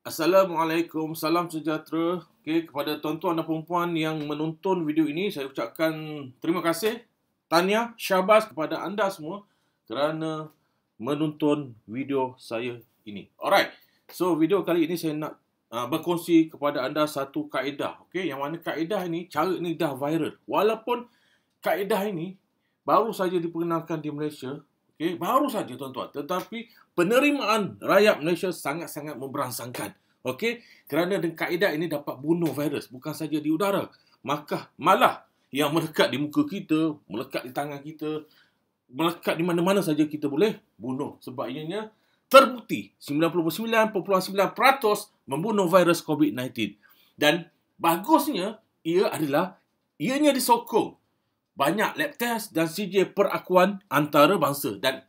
Assalamualaikum, salam sejahtera. Kepada tuan-tuan dan puan-puan yang menonton video ini, saya ucapkan terima kasih, tahniah, syabas kepada anda semua kerana menonton video saya ini. Alright, so video kali ini saya nak berkongsi kepada anda satu kaedah. Yang mana kaedah ini, cara ini dah viral. Walaupun kaedah ini baru saja diperkenalkan di Malaysia, baru saja tuan-tuan, tetapi penerimaan rakyat Malaysia sangat-sangat memberangsangkan. Kerana dengan kaedah ini dapat bunuh virus bukan saja di udara, maka malah yang melekat di muka kita, melekat di tangan kita, melekat di mana-mana saja kita boleh bunuh, sebab ianya terbukti 99.9% membunuh virus COVID-19. Dan bagusnya ianya disokong banyak lab test dan sijil perakuan antarabangsa dan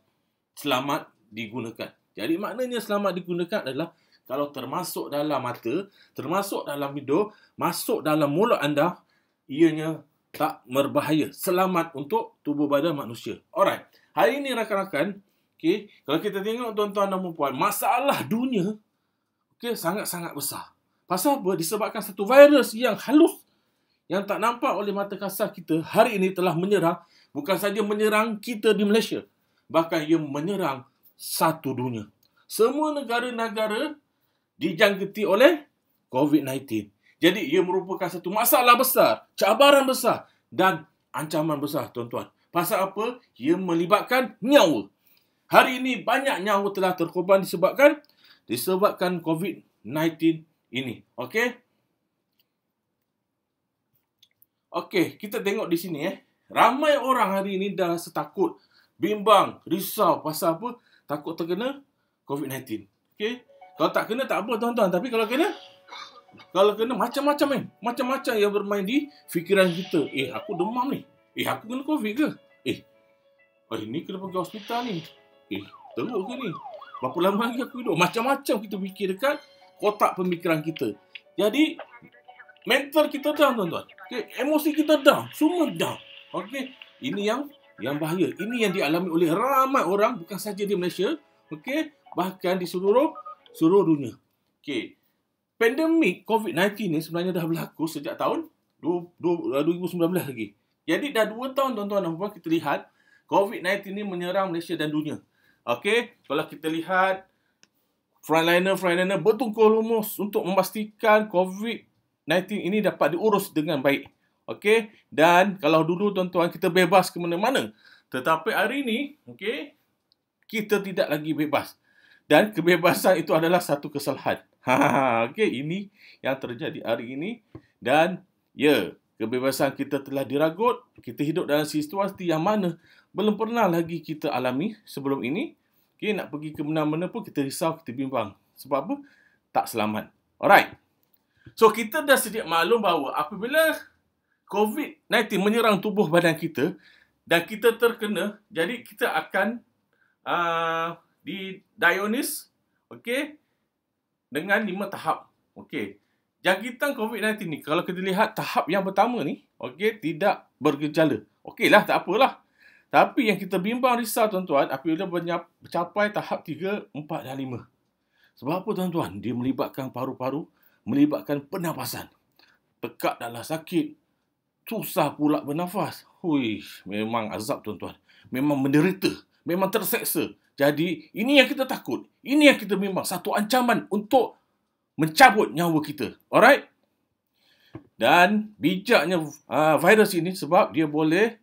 selamat digunakan. Jadi maknanya selamat digunakan adalah kalau termasuk dalam mata, termasuk dalam hidung, masuk dalam mulut anda, ianya tak berbahaya. Selamat untuk tubuh badan manusia. Alright. Hari ini rakan-rakan, kalau kita tengok tuan-tuan dan puan-puan, masalah dunia sangat-sangat besar. Pasal apa? Disebabkan satu virus yang halus, yang tak nampak oleh mata kasar kita, hari ini telah menyerang, bukan saja menyerang kita di Malaysia, bahkan ia menyerang satu dunia. Semua negara-negara dijangkiti oleh COVID-19. Jadi ia merupakan satu masalah besar, cabaran besar dan ancaman besar, tuan-tuan. Pasal apa? Ia melibatkan nyawa. Hari ini banyak nyawa telah terkorban disebabkan COVID-19 ini. Kita tengok di sini. Ramai orang hari ini dah setakut, bimbang, risau. Pasal apa? Takut terkena COVID-19. Kalau tak kena tak apa, tuan-tuan. Tapi kalau kena macam-macam macam-macam yang bermain di fikiran kita. Aku demam ni. Aku kena COVID ke? Ni kena pergi hospital ni. Teruk ke ni? Berapa lama lagi aku hidup? Macam-macam kita fikir dekat kotak pemikiran kita. Jadi mental kita down, tuan-tuan. Emosi kita down. Semua down. Ini yang bahaya. Ini yang dialami oleh ramai orang, bukan saja di Malaysia. Bahkan di seluruh dunia. Pandemik COVID-19 ni sebenarnya dah berlaku sejak tahun 2019 lagi. Jadi dah 2 tahun, tuan-tuan dan puan, kita lihat COVID-19 ni menyerang Malaysia dan dunia. Kalau kita lihat frontliner bertungkus lumus untuk memastikan COVID-19 ini dapat diurus dengan baik. Dan kalau dulu, tuan-tuan, kita bebas ke mana-mana. Tetapi hari ini, kita tidak lagi bebas. Dan kebebasan itu adalah satu kesalahan. Ini yang terjadi hari ini. Dan kebebasan kita telah diragut. Kita hidup dalam situasi yang mana belum pernah lagi kita alami sebelum ini. Nak pergi ke mana-mana pun kita risau, kita bimbang. Sebab apa? Tak selamat. Alright. So, kita dah sedia maklum bahawa apabila COVID-19 menyerang tubuh badan kita dan kita terkena, jadi kita akan didiagnosis dengan 5 tahap. Jangkitan COVID-19 ni, kalau kita lihat tahap yang pertama ni, tidak bergejala. Tak apalah. Tapi yang kita bimbang risau, tuan-tuan, apabila mencapai tahap 3, 4 dan 5. Sebab apa, tuan-tuan? Dia melibatkan paru-paru, melibatkan pernafasan. Tekak darah sakit, susah pula bernafas. Memang azab, tuan-tuan. Memang menderita, memang terseksa. Jadi, ini yang kita takut. Ini yang kita bimbang. Satu ancaman untuk mencabut nyawa kita. Alright? Dan bijaknya virus ini sebab dia boleh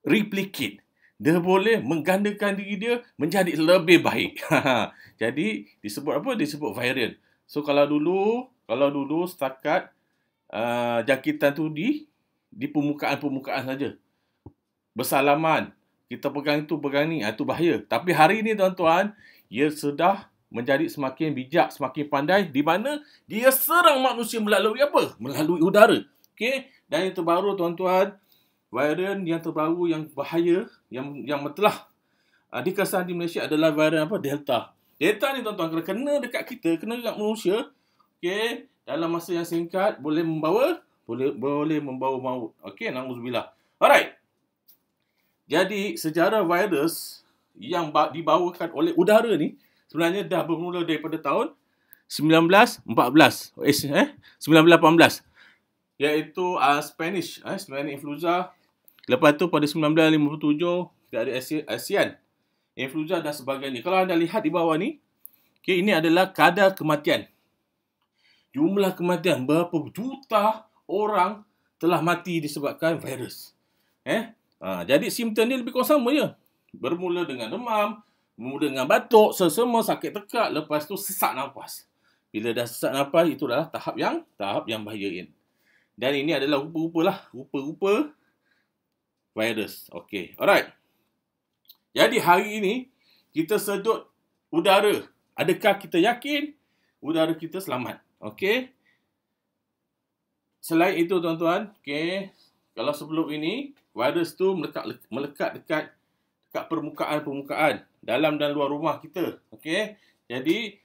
replicate. Dia boleh menggandakan diri dia menjadi lebih baik. Jadi, disebut apa? Disebut variant. So, kalau dulu setakat jangkitan tu di permukaan saja. Bersalaman. Kita pegang itu, pegang ni. Itu bahaya. Tapi hari ini, tuan-tuan, ia sudah menjadi semakin bijak, semakin pandai, di mana dia serang manusia melalui apa? Melalui udara. Dan yang terbaru, tuan-tuan, varian yang terbaru yang bahaya, yang telah dikesan di Malaysia adalah varian apa? Delta. Delta ni, tuan-tuan, kalau kena dekat kita, kena dekat manusia, dalam masa yang singkat boleh membawa maut. Na'udzubillah. Alright. Jadi, sejarah virus yang dibawakan oleh udara ni sebenarnya dah bermula daripada tahun 1914 1918 iaitu Spanish influenza. Lepas tu pada 1957 kita ada ASEAN influenza dan sebagainya. Kalau anda lihat di bawah ni, okey, ini adalah kadar kematian. Jumlah kematian, berapa juta orang telah mati disebabkan virus. Jadi simptom ni lebih kurang sama je. Bermula dengan demam, bermula dengan batuk, sesama, sakit tekak, lepas tu sesak nafas. Bila dah sesak nafas, itu adalah tahap yang bahaya. Dan ini adalah rupa-rupa virus. Okey, alright. Jadi hari ini kita sedut udara. Adakah kita yakin udara kita selamat? Okey. Selain itu tuan-tuan, okey, kalau sebelum ini virus tu melekat dekat permukaan dalam dan luar rumah kita. Okey. Jadi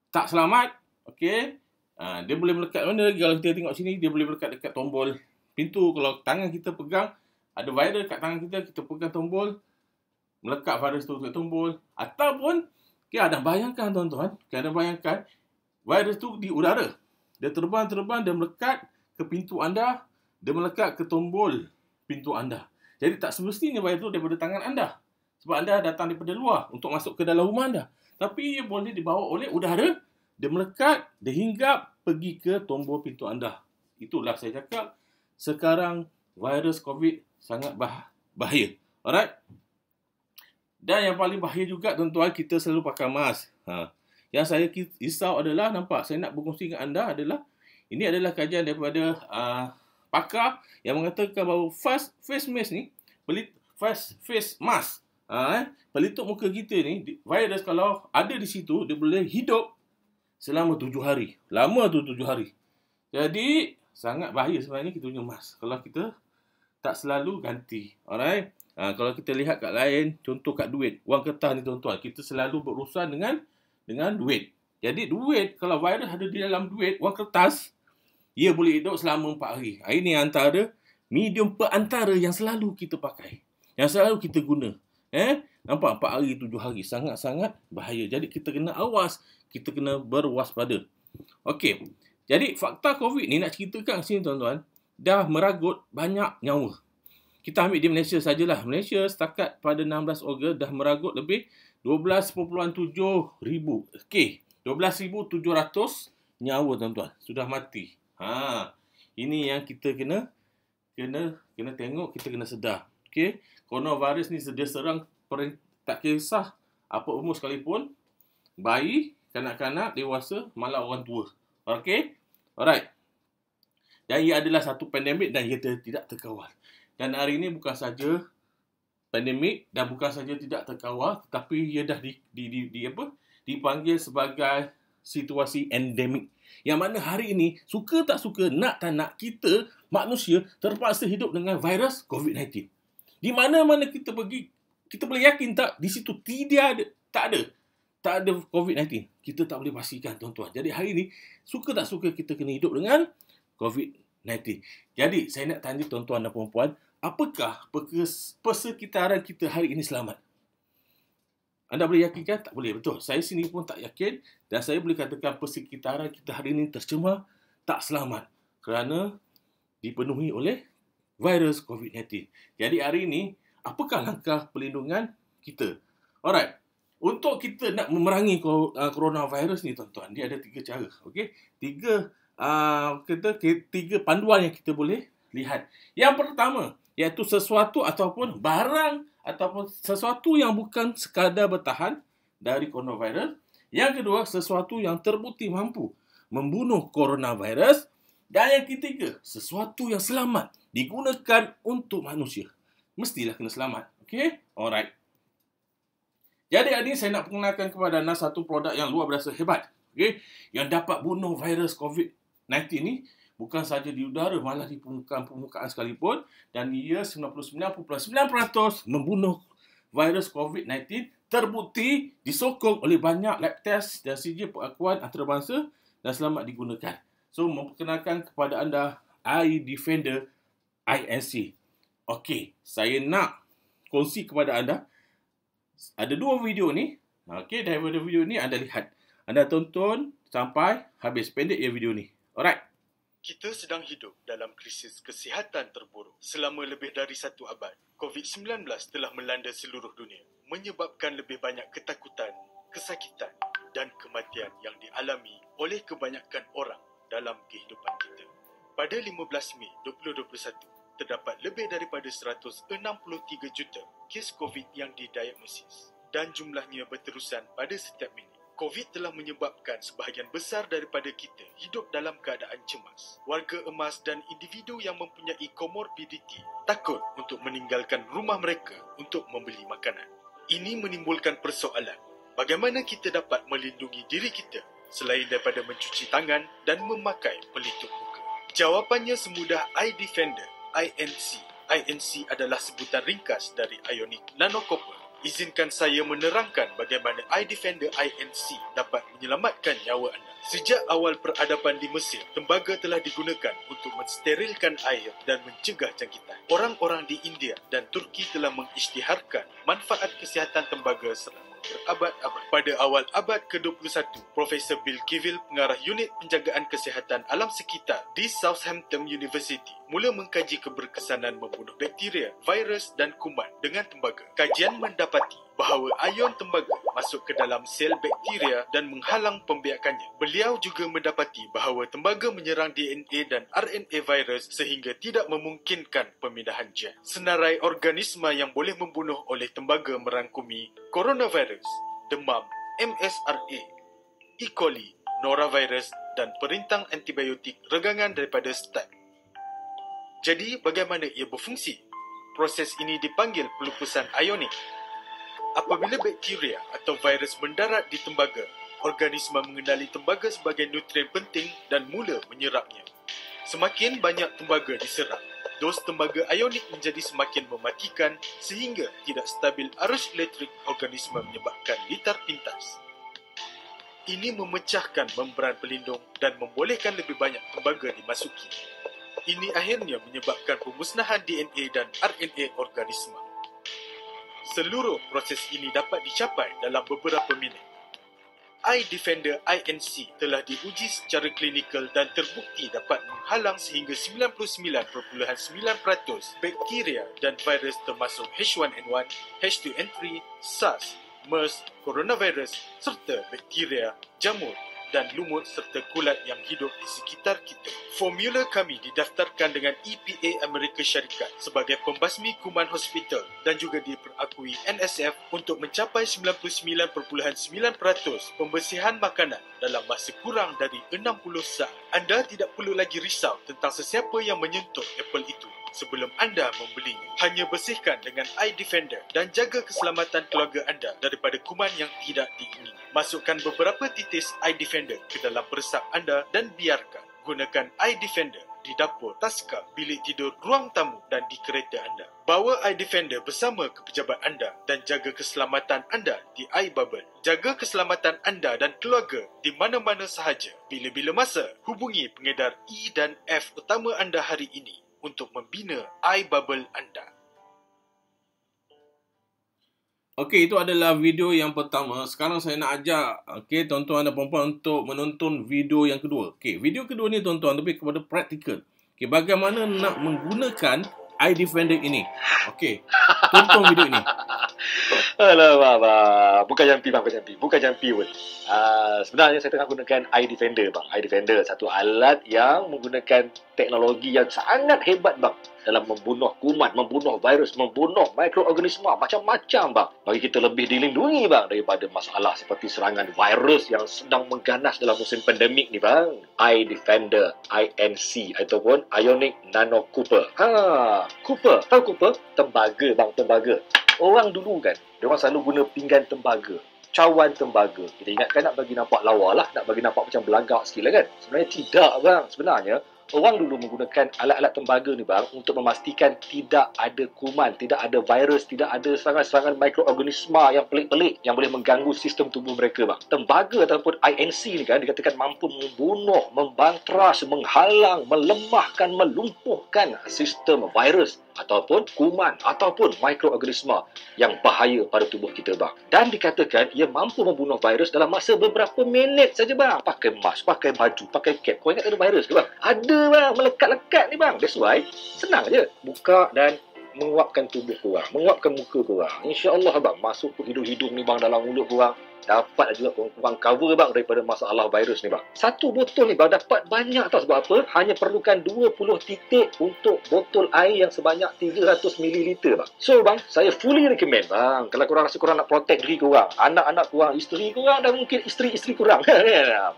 tak selamat. Okey. Dia boleh melekat mana lagi? Kalau kita tengok sini, dia boleh melekat dekat tombol pintu. Kalau tangan kita pegang, ada virus kat tangan kita pegang tombol, melekat virus tu dekat tombol. Ataupun, anda bayangkan tuan-tuan, anda bayangkan virus tu di udara. Dia terbang, dia melekat ke pintu anda, dia melekat ke tombol pintu anda. Jadi tak semestinya virus tu daripada tangan anda. Sebab anda datang daripada luar untuk masuk ke dalam rumah anda. Tapi ia boleh dibawa oleh udara. Dia melekat, dia hinggap, pergi ke tombol pintu anda. Itulah saya cakap, sekarang virus COVID sangat bahaya. Alright? Dan yang paling bahaya juga, tuan-tuan, kita selalu pakai mask. Yang saya risau adalah, nampak, saya nak berkongsi dengan anda adalah, ini adalah kajian daripada pakar yang mengatakan bahawa face mask ni, face mask, pelitup muka kita ni, virus kalau ada di situ, dia boleh hidup selama 7 hari. Lama tu 7 hari. Jadi, sangat bahaya sebenarnya kita punya mask. Kalau kita tak selalu ganti. Alright? Kalau kita lihat kat lain, contoh kat duit. Wang kertas ni tuan-tuan. Kita selalu berurusan dengan duit. Jadi, duit, kalau virus ada di dalam duit, wang kertas, ia boleh hidup selama 4 hari. Ini antara medium perantara yang selalu kita pakai. Yang selalu kita guna. Nampak 4 hari, 7 hari. Sangat-sangat bahaya. Jadi, kita kena awas. Kita kena berwaspada. Okey. Jadi, fakta COVID ni nak ceritakan sini, tuan-tuan, dah meragut banyak nyawa. Kita ambil di Malaysia sajalah. Malaysia setakat pada 16 Ogos dah meragut lebih 12.7 ribu. Okey. 12,700 nyawa, tuan-tuan. Sudah mati. Ini yang kita kena tengok, kita kena sedar. Okey. Coronavirus ni dia serang tak kisah apa umur sekalipun. Bayi, kanak-kanak, dewasa, malah orang tua. Okey? Alright. Dan ia adalah satu pandemik dan ia tidak terkawal. Dan hari ini bukan saja pandemik dan bukan saja tidak terkawal, tetapi ia dah dipanggil sebagai situasi endemik. Yang mana hari ini, suka tak suka, nak tak nak, kita manusia terpaksa hidup dengan virus COVID-19. Di mana-mana kita pergi, kita boleh yakin tak di situ tak ada COVID-19. Kita tak boleh pastikan, tuan-tuan. Jadi hari ini, suka tak suka kita kena hidup dengan COVID-19. Jadi saya nak tanya tuan-tuan dan puan-puan, apakah persekitaran kita hari ini selamat? Anda boleh yakinkan? Tak boleh, betul. Saya sendiri pun tak yakin dan saya boleh katakan persekitaran kita hari ini tercemar, tak selamat kerana dipenuhi oleh virus COVID-19. Jadi hari ini, apakah langkah perlindungan kita? Alright. Untuk kita nak memerangi coronavirus ni, tuan-tuan, dia ada 3 cara. Okey? 3 panduan yang kita boleh lihat. Yang pertama, iaitu sesuatu ataupun barang ataupun sesuatu yang bukan sekadar bertahan dari coronavirus. Yang kedua, sesuatu yang terbukti mampu membunuh coronavirus. Dan yang ketiga, sesuatu yang selamat digunakan untuk manusia. Mestilah kena selamat. Okey? Alright. Jadi hari ini saya nak perkenalkan kepada anda satu produk yang luar biasa hebat. Okey? Yang dapat bunuh virus COVID-19 ni bukan saja di udara, malah di permukaan sekalipun. Dan ia 99.9% membunuh virus COVID-19. Terbukti disokong oleh banyak lab test dan sijil pengakuan antarabangsa dan selamat digunakan. So, memperkenalkan kepada anda iDefender INC. Okey, saya nak kongsi kepada anda. Ada 2 video ni. Okey, daripada video ni anda lihat. Anda tonton Sampai habis. Pendek ya video ni. Alright. Kita sedang hidup dalam krisis kesihatan terburuk. Selama lebih dari 1 abad, COVID-19 telah melanda seluruh dunia, menyebabkan lebih banyak ketakutan, kesakitan dan kematian yang dialami oleh kebanyakan orang dalam kehidupan kita. Pada 15 Mei 2021, terdapat lebih daripada 163 juta kes COVID yang didiagnosis dan jumlahnya berterusan pada setiap minit. COVID telah menyebabkan sebahagian besar daripada kita hidup dalam keadaan cemas. Warga emas dan individu yang mempunyai komorbiditi takut untuk meninggalkan rumah mereka untuk membeli makanan. Ini menimbulkan persoalan, bagaimana kita dapat melindungi diri kita selain daripada mencuci tangan dan memakai pelitup muka? Jawapannya semudah iDefender, INC. INC adalah sebutan ringkas dari Ionic Nanocopper. Izinkan saya menerangkan bagaimana iDefender INC dapat menyelamatkan nyawa anda. Sejak awal peradaban di Mesir, tembaga telah digunakan untuk mensterilkan air dan mencegah jangkitan. Orang-orang di India dan Turki telah mengisytiharkan manfaat kesihatan tembaga selama berabad-abad. Pada awal abad ke-21, Profesor Bill Kiville, pengarah unit penjagaan kesihatan alam sekitar di Southampton University, mula mengkaji keberkesanan membunuh bakteria, virus dan kuman dengan tembaga. Kajian mendapati bahawa ion tembaga masuk ke dalam sel bakteria dan menghalang pembiakannya. Beliau juga mendapati bahawa tembaga menyerang DNA dan RNA virus sehingga tidak memungkinkan pemindahan gen. Senarai organisma yang boleh membunuh oleh tembaga merangkumi coronavirus, demam, MSRA, E. coli, norovirus dan perintang antibiotik regangan daripada start. Jadi, bagaimana ia berfungsi? Proses ini dipanggil pelupusan ionik. Apabila bakteria atau virus mendarat di tembaga, organisma mengenali tembaga sebagai nutrien penting dan mula menyerapnya. Semakin banyak tembaga diserap, dos tembaga ionik menjadi semakin mematikan sehingga tidak stabil arus elektrik organisma menyebabkan litar pintas. Ini memecahkan membran pelindung dan membolehkan lebih banyak tembaga dimasuki. Ini akhirnya menyebabkan pemusnahan DNA dan RNA organisma. Seluruh proses ini dapat dicapai dalam beberapa minit. iDefender INC telah diuji secara klinikal dan terbukti dapat menghalang sehingga 99.9% bakteria dan virus termasuk H1N1, H2N3, SARS, MERS, coronavirus serta bakteria, jamur dan lumut serta kulat yang hidup di sekitar kita. Formula kami didaftarkan dengan EPA Amerika Syarikat sebagai pembasmi kuman hospital dan juga diperakui NSF untuk mencapai 99.9% pembersihan makanan dalam masa kurang dari 60 saat. Anda tidak perlu lagi risau tentang sesiapa yang menyentuh Apple itu sebelum anda membelinya. Hanya bersihkan dengan iDefender dan jaga keselamatan keluarga anda daripada kuman yang tidak diingini. Masukkan beberapa titis iDefender ke dalam peresap anda dan biarkan. Gunakan iDefender di dapur, taska, bilik tidur, ruang tamu dan di kereta anda. Bawa iDefender bersama ke pejabat anda dan jaga keselamatan anda di iBubble. Jaga keselamatan anda dan keluarga di mana-mana sahaja. Bila-bila masa, hubungi pengedar E dan F utama anda hari ini untuk membina iBubble anda. Okey, itu adalah video yang pertama. Sekarang saya nak ajak tuan-tuan dan puan-puan untuk menonton video yang kedua. Okey, video kedua ni tuan-tuan lebih kepada praktikal. Okey, bagaimana nak menggunakan iDefender ini. Okey, tonton video ini. Alamak, bang. Bukan jampi pun. Sebenarnya saya tengah gunakan iDefender, bang. iDefender, satu alat yang menggunakan teknologi yang sangat hebat, bang. Dalam membunuh kuman, membunuh virus, membunuh mikroorganisma, macam-macam, bang. Bagi kita lebih dilindungi, bang, daripada masalah seperti serangan virus yang sedang mengganas dalam musim pandemik ni, bang. iDefender, INC, ataupun Ionic Nanocopper. Cooper. Tahu Cooper? Tembaga, bang, tembaga. Orang dulu kan, diorang selalu guna pinggan tembaga, cawan tembaga. Kita ingatkan nak bagi nampak lawa lah, nak bagi nampak macam belagak sikit lah kan. Sebenarnya tidak, bang. Sebenarnya, orang dulu menggunakan alat-alat tembaga ni, bang, untuk memastikan tidak ada kuman, tidak ada virus, tidak ada serangan-serangan mikroorganisma yang pelik-pelik yang boleh mengganggu sistem tubuh mereka, bang. Tembaga ataupun INC ni kan dikatakan mampu membunuh, membantras, menghalang, melemahkan, melumpuhkan sistem virus ataupun kuman ataupun mikroorganisma yang bahaya pada tubuh kita bang. Dan dikatakan ia mampu membunuh virus dalam masa beberapa minit saja bang. Pakai mask, pakai baju, pakai cap. Kau ingat ada virus ke bang? Ada bang, melekat-lekat ni bang. That's why senang je buka dan menguapkan tubuh korang, menguapkan muka korang. InsyaAllah bang, masuk ke hidung-hidung ni bang, dalam mulut korang, dapat juga korang cover bang daripada masalah virus ni bang. Satu botol ni bang dapat banyak tau. Sebab apa? Hanya perlukan 20 titik untuk botol air yang sebanyak 300 ml bang. So bang, saya fully recommend bang, kalau korang rasa korang nak protect diri korang, anak-anak korang, isteri korang dan mungkin isteri-isteri korang,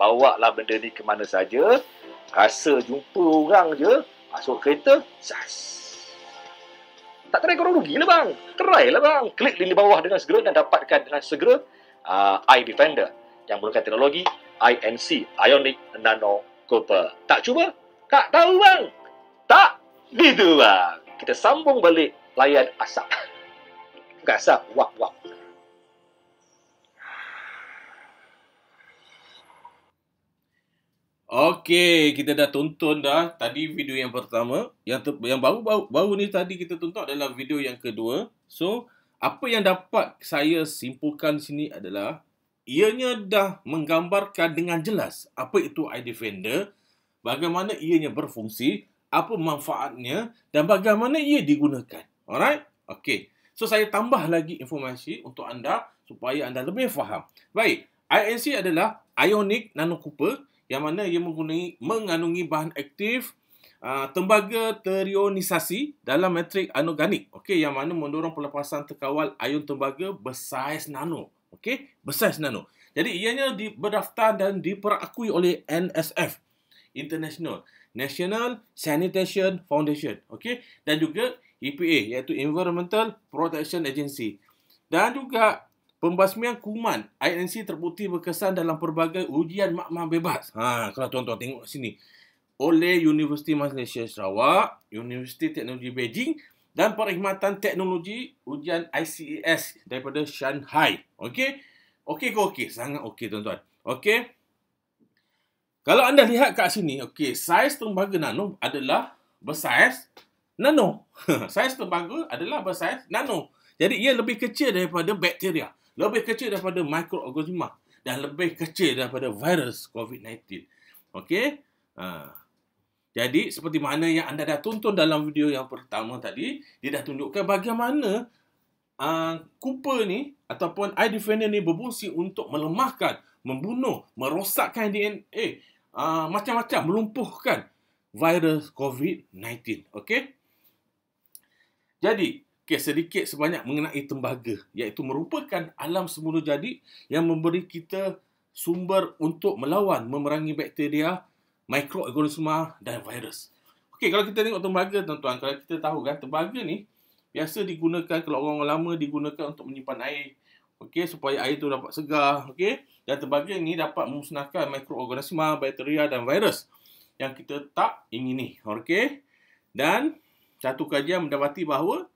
bawa lah benda ni ke mana saja. Rasa jumpa orang je, masuk kereta, sas. Tak try korang rugi lah bang. Try lah bang. Klik link di bawah dengan segera dan dapatkan dengan segera Eye Defender yang menggunakan teknologi INC, Ionic Nano Copper. Tak cuba? Tak tahu bang. Tak gitu bang. Kita sambung balik layan asap. Bukan asap, wap-wap. Okey, kita dah tonton dah tadi video yang pertama. Yang baru ni tadi kita tonton adalah video yang kedua. So, apa yang dapat saya simpulkan sini adalah ianya dah menggambarkan dengan jelas apa itu Eye Defender, bagaimana ianya berfungsi, apa manfaatnya dan bagaimana ia digunakan. Alright? Okey. So, saya tambah lagi informasi untuk anda supaya anda lebih faham. Baik, INC adalah Ionic Nano Copper, yang mana ia mengandungi bahan aktif tembaga terionisasi dalam matrik anorganik, okey, yang mana mendorong pelepasan terkawal ion tembaga bersaiz nano, okey, bersaiz nano. Jadi ianya berdaftar dan diperakui oleh NSF, International National Sanitation Foundation, okey, dan juga EPA, iaitu Environmental Protection Agency, dan juga pembasmian kuman INC terbukti berkesan dalam pelbagai ujian makmal bebas. Kalau tuan-tuan tengok sini, oleh Universiti Malaysia Sarawak, Universiti Teknologi Beijing dan Perkhidmatan Teknologi Ujian ICAS daripada Shanghai. Okey? Okey ke okey? Sangat okey tuan-tuan. Okey? Kalau anda lihat kat sini, okey, saiz tembaga nano adalah bersaiz nano. Saiz tembaga adalah bersaiz nano. Jadi ia lebih kecil daripada bakteria, lebih kecil daripada mikroorganisma dan lebih kecil daripada virus COVID-19. Okey? Jadi, seperti mana yang anda dah tonton dalam video yang pertama tadi, dia dah tunjukkan bagaimana Cooper ni ataupun Eye Defender ni berfungsi untuk melemahkan, membunuh, merosakkan DNA, macam-macam, melumpuhkan virus COVID-19. Okey? Jadi, sedikit sebanyak mengenai tembaga, iaitu merupakan alam semula jadi yang memberi kita sumber untuk melawan, memerangi bakteria, mikroorganisma dan virus. Okey, kalau kita tengok tembaga tuan-tuan, kalau kita tahu kan, tembaga ni biasa digunakan, kalau orang lama digunakan untuk menyimpan air. Okey, supaya air tu dapat segar, okey. Dan tembaga ni dapat memusnahkan mikroorganisma, bakteria dan virus yang kita tak ingini. Okey. Dan satu kajian mendapati bahawa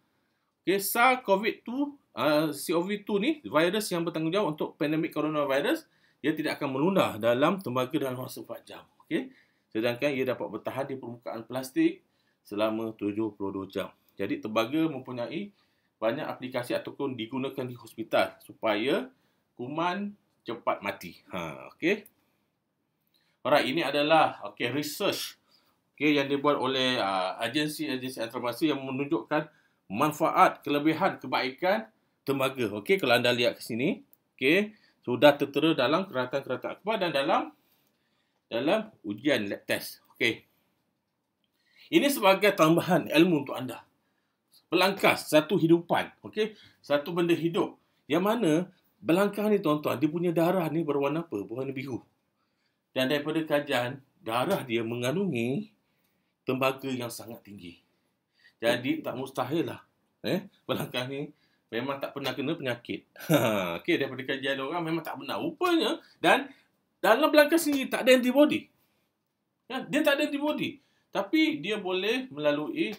SARS-CoV-2 ni, virus yang bertanggungjawab untuk pandemik coronavirus, ia tidak akan melunar dalam tembaga dalam masa 4 jam. Okay? Sedangkan ia dapat bertahan di permukaan plastik selama 72 jam. Jadi tembaga mempunyai banyak aplikasi ataupun digunakan di hospital supaya kuman cepat mati. Okay? Alright, ini adalah research yang dibuat oleh agensi-agensi antarabangsa yang menunjukkan manfaat, kelebihan, kebaikan tembaga. Okey, kalau anda lihat ke sini, okey, sudah tertera dalam keratan-keratan akhbar dan dalam ujian lab test. Okey. Ini sebagai tambahan ilmu untuk anda. Belangkas satu hidupan, okey, satu benda hidup yang mana belangkas ni tuan-tuan, dia punya darah ni berwarna apa? Berwarna biru. Dan daripada kajian, darah dia mengandungi tembaga yang sangat tinggi. Jadi tak mustahil lah belangkas ni memang tak pernah kena penyakit. Okey, daripada kajian orang memang tak pernah rupanya. Dan dalam belangkas ni tak ada antibody. Dia tak ada antibody. Tapi dia boleh melalui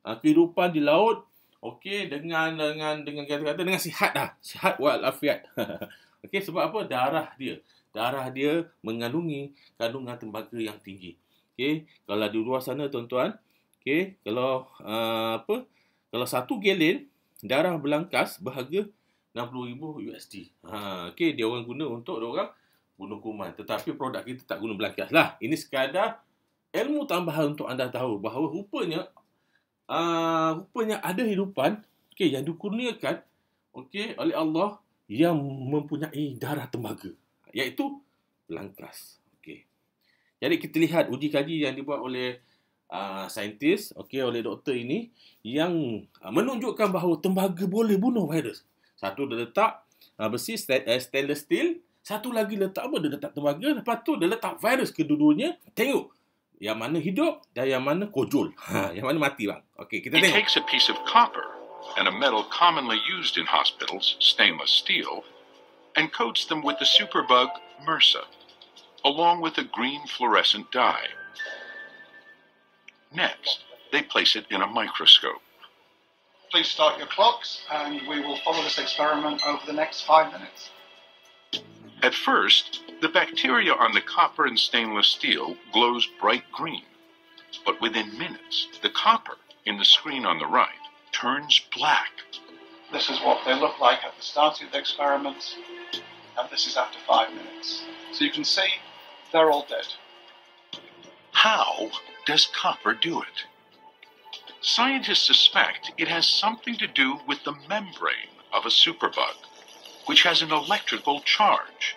kehidupan di laut, okey, dengan kata-kata dengan sihat dah. Sihat walafiat. Okey, sebab apa? Darah dia mengandungi kandungan tembaga yang tinggi. Okey, kalau di luar sana tuan-tuan, okey, kalau Kalau 1 galen darah berlangkas berharga $60,000. Okey, dia orang guna untuk dia orang bunuh kuman. Tetapi produk kita tak guna berlangkas lah. Ini sekadar ilmu tambahan untuk anda tahu bahawa rupanya ada hidupan yang dikurniakan oleh Allah yang mempunyai darah tembaga, iaitu belangkas. Jadi kita lihat uji kaji yang dibuat oleh saintis, oleh doktor ini yang menunjukkan bahawa tembaga boleh bunuh virus. Satu dia letak besi stainless steel, satu lagi letak apa? Dia letak tembaga, lepas tu dia letak virus, kedua-duanya tengok yang mana hidup dan yang mana kojol. Yang mana mati bang. Okey, kita tengok. He takes a piece of copper and a metal commonly used in hospitals, stainless steel, and coats them with the superbug MRSA, along with a green fluorescent dye. Next, they place it in a microscope. Please start your clocks and we will follow this experiment over the next 5 minutes. At first, the bacteria on the copper and stainless steel glows bright green. But within minutes, the copper in the screen on the right turns black. This is what they look like at the start of the experiment, and this is after 5 minutes. So you can see they're all dead. How does copper do it? Scientists suspect it has something to do with the membrane of a superbug, which has an electrical charge.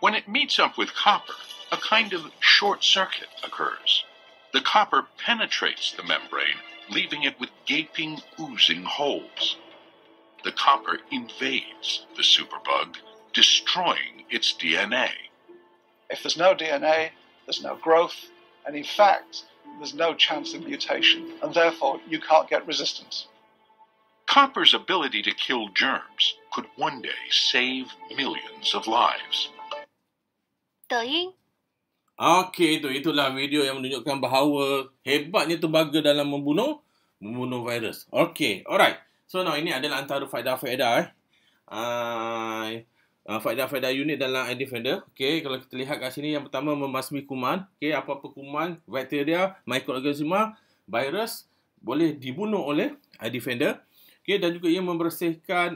When it meets up with copper, a kind of short circuit occurs. The copper penetrates the membrane, leaving it with gaping, oozing holes. The copper invades the superbug, destroying its DNA. If there's no DNA, there's no growth, and in fact, there's no chance of mutation, and therefore you can't get resistance. Copper's ability to kill germs could one day save millions of lives. Okey, itulah video yang menunjukkan bahawa hebatnya tembaga dalam membunuh virus. Okey, alright. So now ini adalah antara faedah-faedah faedah-faedah unit dalam iDefender. Okey, kalau kita lihat kat sini, yang pertama membasmi kuman. Okey, apa-apa kuman, bakteria, mikroorganisma, virus boleh dibunuh oleh iDefender. Okey, dan juga ia membersihkan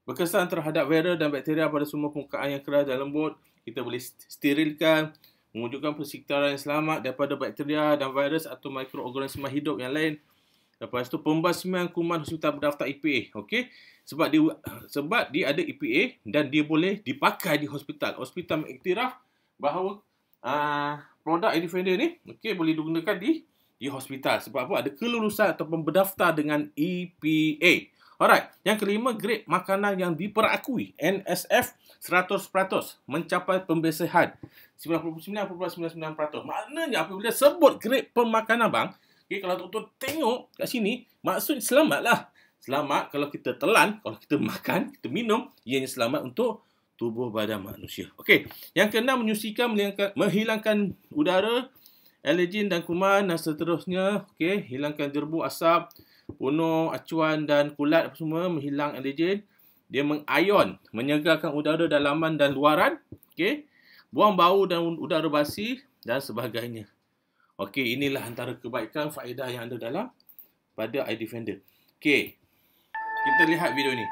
berkesan terhadap virus dan bakteria pada semua permukaan yang keras dan lembut. Kita boleh sterilkan, mewujudkan persekitaran yang selamat daripada bakteria dan virus atau mikroorganisma hidup yang lain. Lepas tu pembasmian kuman hospital berdaftar EPA. Okey, sebab dia ada EPA dan dia boleh dipakai di hospital. Hospital mengiktiraf bahawa produk iDefender ni boleh digunakan di hospital. Sebab apa? Ada kelulusan ataupun berdaftar dengan EPA. Alright, yang kelima, grade makanan yang diperakui NSF 100% mencapai pembersihan 99.99%. Maknanya apabila sebut grade pemakanan bang, kalau tuan-tuan tengok kat sini, maksud selamatlah. Selamat kalau kita telan, kalau kita makan, kita minum, ianya selamat untuk tubuh badan manusia. Okey, yang keenam, menyusikan, menghilangkan udara, alergen dan kuman dan seterusnya. Okey, hilangkan jerbu, asap, bunuh acuan dan kulat semua, menghilang alergen. Dia mengayon, menyegarkan udara dalaman dan luaran. Okey, buang bau dan udara basi dan sebagainya. Okey, inilah antara kebaikan faedah yang ada dalam pada iDefender. Okey, kita lihat video ni.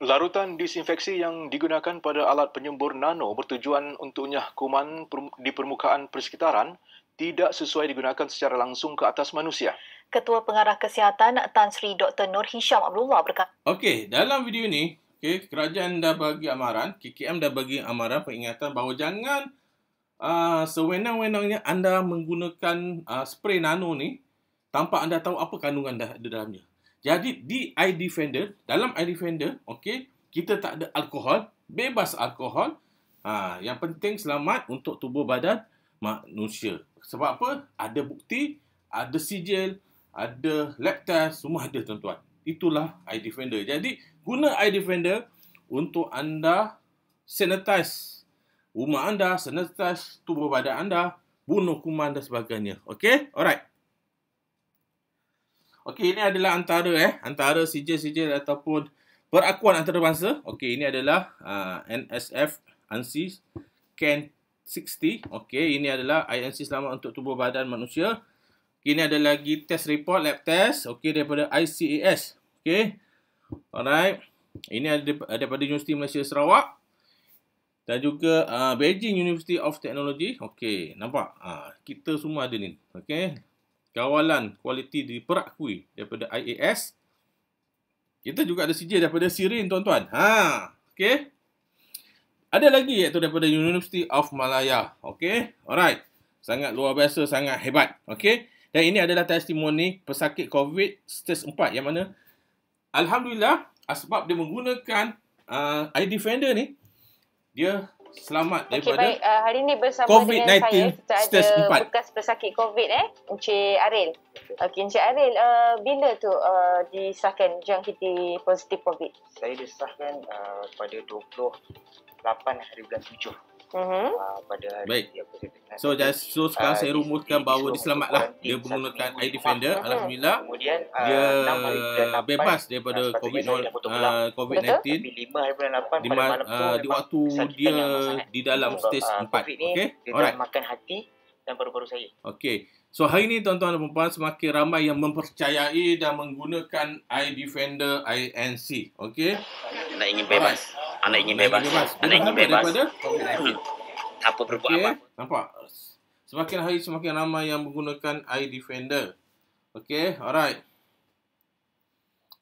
Larutan disinfeksi yang digunakan pada alat penyembur nano bertujuan untuk nyah kuman di permukaan persekitaran tidak sesuai digunakan secara langsung ke atas manusia. Ketua Pengarah Kesihatan Tan Sri Dr. Nur Hisham Abdullah berkata. Okey, dalam video ni, kerajaan dah bagi amaran, KKM dah bagi amaran peringatan bahawa jangan sewenang-wenangnya anda menggunakan spray nano ni tanpa anda tahu apa kandungan dah ada dalamnya. Jadi di iDefender, dalam iDefender, kita tak ada alkohol, bebas alkohol. Yang penting selamat untuk tubuh badan manusia. Sebab apa? Ada bukti, ada sijil, ada lab test, semua ada tuan-tuan. Itulah iDefender. Jadi guna iDefender untuk anda sanitize rumah anda, sanitize tubuh badan anda, bunuh kuman dan sebagainya. Okey? Alright. Okey, ini adalah antara sijil-sijil ataupun perakuan antarabangsa. Okey, ini adalah NSF ANSI CAN 60. Okey, ini adalah INC selamat untuk tubuh badan manusia. Okay, ini ada lagi test report, lab test. Okay, daripada ICAS. Okay. Alright. Ini ada daripada Universiti Malaysia Sarawak. Dan juga Beijing University of Technology. Okay, nampak? Kita semua ada ni. Okay. Kawalan kualiti diperakui daripada IAS. Kita juga ada sijil daripada SIRIN, tuan-tuan. Okay. Ada lagi iaitu daripada University of Malaya. Okay. Alright. Sangat luar biasa, sangat hebat. Okay. Dan ini adalah testimoni pesakit COVID stage 4 yang mana alhamdulillah sebab dia menggunakan iDefender ni, dia selamat daripada hari ni bersama COVID-19 dengan saya kita stage ada 4. bekas pesakit COVID Encik Aril. Okey, Encik Aril, bila tu disahkan jangkiti positif COVID? Saya disahkan pada 28 hari bulan 7. Pada hari Baik. yang positif. So sekarang saya rumuskan bahawa dia selamatlah. Dia menggunakan iDefender. Alhamdulillah. Kemudian Dia 6 hari bulan 8, bebas daripada COVID-19 tapi 5 hari bulan 8 pada malam tu di waktu dia di dalam stage 4. Okay? Dia Alright. makan hati dan paru-paru saya. Okay. So hari ini tuan-tuan dan puan-puan semakin ramai yang mempercayai dan menggunakan iDefender INC. Okay? Anak ingin bebas. Anak ingin bebas. Anak ingin bebas. Daripada COVID-19. Apa berbuat Okay, apa. nampak? Semakin hari semakin ramai yang menggunakan iDefender. Okay, alright.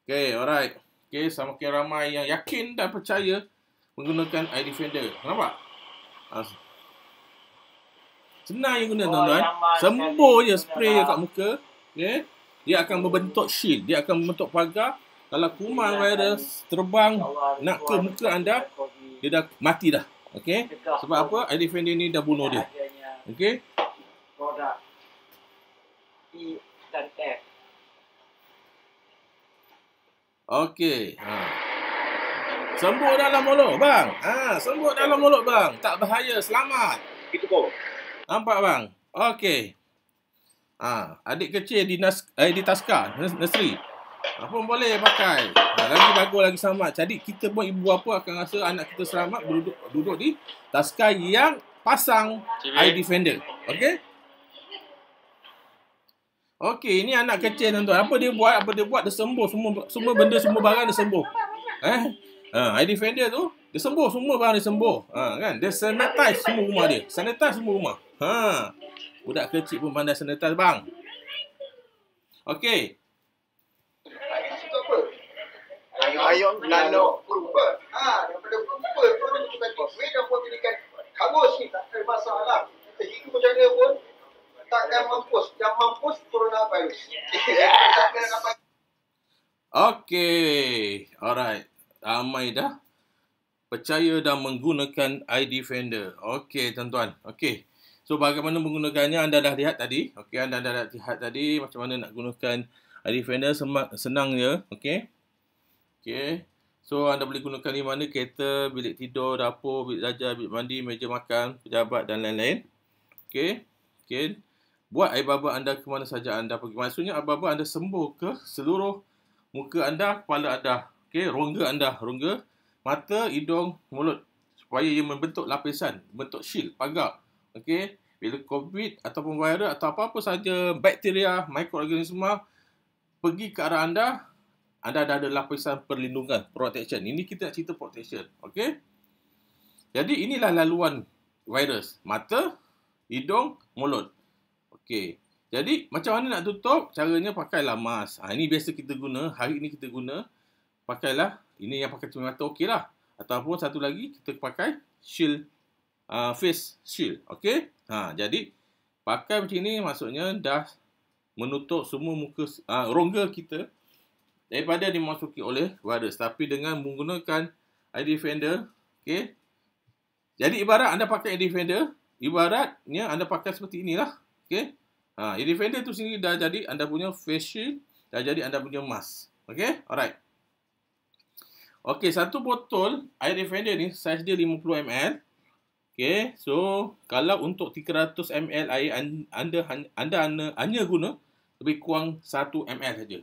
Okay, alright. Okay, semakin ramai yang yakin dan percaya menggunakan iDefender. Nampak? Senang je guna, tuan-tuan. Sembuh je spray kat muka. Okay. Dia akan membentuk shield. Dia akan membentuk pagar. Kalau kuman virus terbang nak ke muka anda, dia dah mati dah. Okay. Sebab apa? iDefender ni dah bunuh dia. Okay. Produk E dan F. Okay. Sembuh dalam mulut, bang. Sembuh dalam mulut, bang. Tak bahaya. Selamat. Itu kau. Nampak, bang? Okay. Adik kecil di Taska, nursery. Pun boleh pakai. Lagi bagus, lagi selamat. Jadi kita pun ibu bapa akan rasa anak kita selamat duduk di Taska yang pasang iDefender. Okay? Okay, ini anak kecil, tuan-tuan. Apa dia buat? Dia sembuh. Semua benda, semua barang dia sembuh. iDefender tu, dia sembuh. Semua barang dia sembuh. Kan? Dia sanitize semua rumah dia. Sanitize semua rumah. Budak kecil pun pandai sanitize, bang. Okay. Ayam nano purba. Daripada purba tu dia bukan COVID dan pun berikan kabus ni tak ada masalah. Kita hidup macam mana pun takkan mampus. Yang mampus coronavirus. Okay. Alright. Ramai dah percaya dan menggunakan iDefender. Okay, tuan-tuan. Okay. So, bagaimana menggunakannya anda dah lihat tadi. Okay, anda dah lihat tadi macam mana nak gunakan iDefender. Senang je. Okay. Okay. So, anda boleh gunakan di mana? Kereta, bilik tidur, dapur, bilik belajar, bilik mandi, meja makan, pejabat dan lain-lain. Okay. Okay. Buat air baba anda ke mana saja anda pergi. Maksudnya, air baba anda sembuh ke seluruh muka anda, kepala anda. Okay. Rongga anda. Rongga, mata, hidung, mulut. Supaya ia membentuk lapisan, bentuk shield, pagar. Okay. Bila COVID ataupun virus atau apa-apa saja, bakteria, mikroorganisma pergi ke arah anda dah ada lapisan perlindungan, protection. Ini kita nak cerita protection. Okay. Jadi inilah laluan virus. Mata, hidung, mulut. Okay. Jadi macam mana nak tutup? Caranya pakailah mask. Ini biasa kita guna. Hari ini kita guna. Pakailah. Ini yang pakai cermin mata okey lah. Ataupun satu lagi kita pakai shield. Face shield. Okay. Jadi pakai macam ni maksudnya dah menutup semua muka, rongga kita daripada dimasuki oleh virus. Tapi dengan menggunakan iDefender, okay. Jadi ibarat anda pakai iDefender, ibaratnya anda pakai seperti inilah, okay. iDefender tu sendiri dah jadi anda punya face shield, dah jadi anda punya mask, okay. Alright. Okay, satu botol iDefender ni saiz dia 50 ml. Okay, so kalau untuk 300 ml air anda hanya guna lebih kurang 1 ml saja.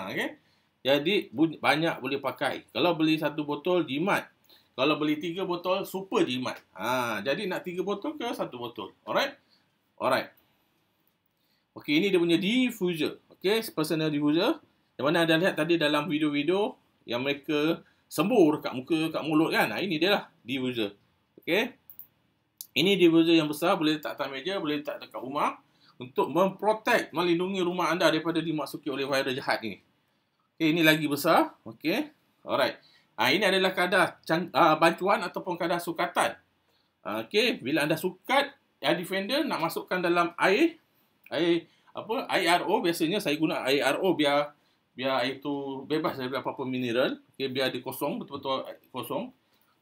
Okay. Jadi banyak boleh pakai. Kalau beli 1 botol jimat. Kalau beli 3 botol super jimat. Jadi nak 3 botol ke 1 botol? Alright. Okey, ini dia punya diffuser. Okey, personal diffuser. Yang mana anda lihat tadi dalam video-video yang mereka sembur kat muka, kat mulut kan. Ini dia lah diffuser. Okey. Ini diffuser yang besar, boleh letak atas meja, boleh letak dekat rumah untuk memprotect, melindungi rumah anda daripada dimasuki oleh virus jahat ni. Okey, ini lagi besar. Okey. Alright. Ini adalah kadar bancuan ataupun kadar sukatan. Okey, bila anda sukat air defender nak masukkan dalam air RO, biasanya saya guna air RO biar air tu bebas daripada apa-apa mineral. Okey, biar dia kosong, betul-betul kosong.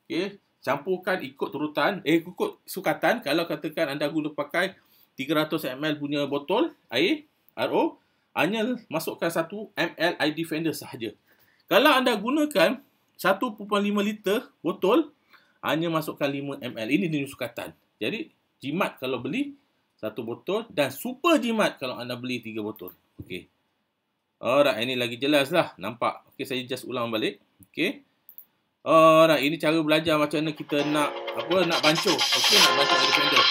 Okey, campurkan ikut turutan, ikut sukatan. Kalau katakan anda guna pakai 300 ml punya botol air RO, hanya masukkan 1 ml air defender sahaja. Kalau anda gunakan 1.5 liter botol, hanya masukkan 5 ml. Ini jenis sukatan. Jadi, jimat kalau beli 1 botol dan super jimat kalau anda beli 3 botol. Okey. Alright, ini lagi jelas lah. Nampak. Okey, saya just ulang balik. Okey. Alright, ini cara belajar macam mana kita nak bancuh. Okey, nak bancuh air defender.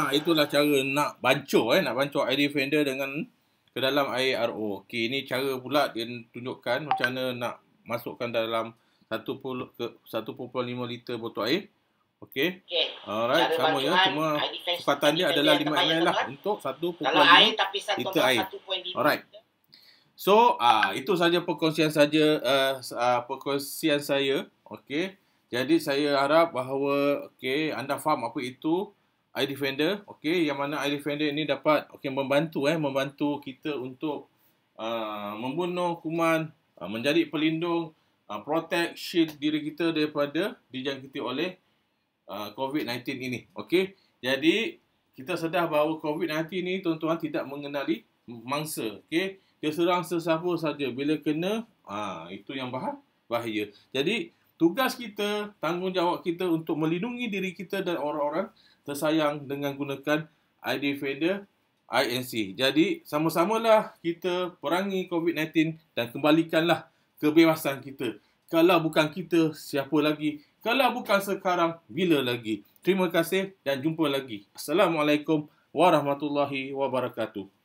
Itulah cara nak bancuh air defender dengan ke dalam air RO. Okey, ini cara pula dia tunjukkan macam mana nak masukkan dalam 1.5 liter botol air. Okey. Alright, sama ya, cuma sukatan dia adalah 5 ml lah untuk 1.5 liter air. Alright. So, itu saja perkongsian saya. Okey. Jadi saya harap bahawa anda faham apa itu air defender. Okey, yang mana air defender ini dapat membantu kita untuk membunuh kuman, menjadi pelindung, protect, shield diri kita daripada dijangkiti oleh COVID-19 ini. Okey. Jadi kita sedar bahawa COVID-19 ni tuan-tuan tidak mengenali mangsa. Okey. Dia serang sesiapa saja bila kena, itu yang bahaya. Jadi tugas kita, tanggungjawab kita untuk melindungi diri kita dan orang-orang tersayang dengan gunakan ID Defender INC. Jadi sama-samalah kita perangi COVID-19 dan kembalikanlah kebebasan kita. Kalau bukan kita, siapa lagi? Kalau bukan sekarang, bila lagi? Terima kasih dan jumpa lagi. Assalamualaikum warahmatullahi wabarakatuh.